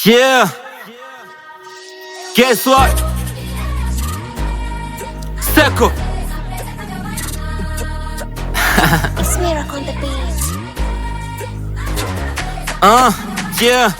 Yeah. Guess what? Seko. It's Miracle on the beat. Yeah.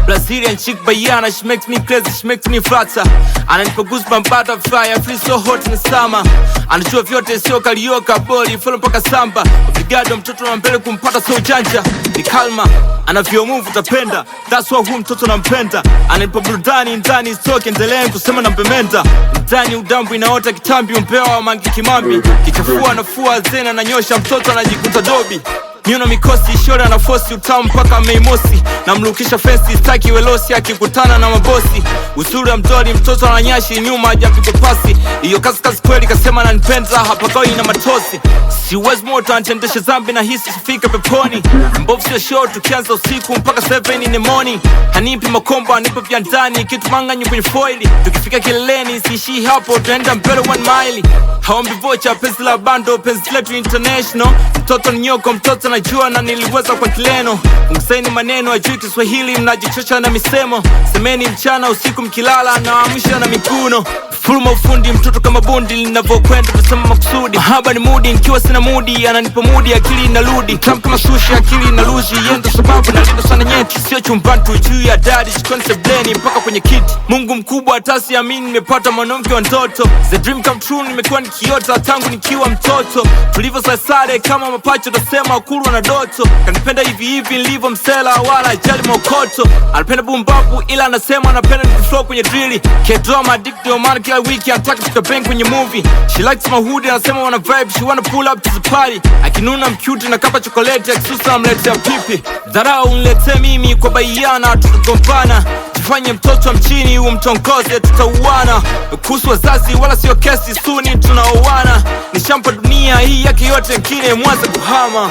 Brazilian chick Baiana, she makes me crazy, she makes me flutter. Ananipa goosebumps butterfly, I feel so hot in the summer. Anajua vyote sio kalioka, boli follow mpaka samba. Obrigado mtoto wa mbele kumpata so ujanja. Ni kalma, anavyo move utapenda. That's why huyu mtoto nampenda. Ananipa burudani ndani stoke, endelee kusema nampemenda. Ndani udambu inaota kitambi, umpea wa mangi kimambi. Kichafua nafua zena na nyosha, mtoto anajikuta dobi. Miuno mikosi, shora na fosi, utamu mpaka meimosi. Na mlukisha fensi, staki welosi, akikutana na mabosi. Uzuri wa mdori, mtoto ananyashi, nyuma hajapigwa pasi. Iyo kazi kweli, kasema nanipenda, hapagoi na matosi. Siwezi moto, anatendesha zambi na hisi sifika peponi. Mbovu sio show, tukianza usiku mpaka 7 in the morning. Hanipi makombo, hanipa vya ndani, kitu manganyu kwenye foili. Tukifika kileleni, siishi hapo, tuenda mbele 1 mile. Haombi vocha, penzi la bando, penzi letu international. Mtoto ni nyoko, mtoto najua na niliweza kwa kileno. Ungisaini maneno, ajui Kiswahili, mnajichocha na misemo. Semeni mchana, usiku mkilala, na amsha na mikuno. Fulma ufundi, mtoto kama bundi, linavyokwenda tusema makusudi. Mahaba ni mudi, nikiwa sina mudi, ananipa mudi, akili inarudi. Tamu kama sushi, akili inaluzi, yendo sababu nalinda sana nyeti. Sio chumbani tu, juu ya daddy, jikoni sebleni, mpaka kwenye kiti. Mungu mkubwa, atasi amini, nimepata mwanamke wa ndoto. The dream come true, nimekuwa nikiota tangu nikiwa mtoto. Tulivyo sasare kama mapacho, tasema ukuru na doto. Kanipenda hivi hivi, nilivyo msela, wala ajali mokoto. Anapenda bumbapu, ila anasema anapenda nikiflow kwenye drilli. K-drama, addicted, man, kila wiki anataka tukabang kwenye movie. She likes my hoodie, anasema wana vibe, she wanna pull up to the party. Akinuna mcute na kapa chokolete, akisusa amletea pipi. Dharau unilete mimi kwa Baiana, tutagombana. Jifanye mtoto wa mchini, umtongoze, tutauana. Kuhusu wazazi, wala sio kesi, suni tunaowana. Nishampa dunia hii yake yote, nkine mwanza kuhama.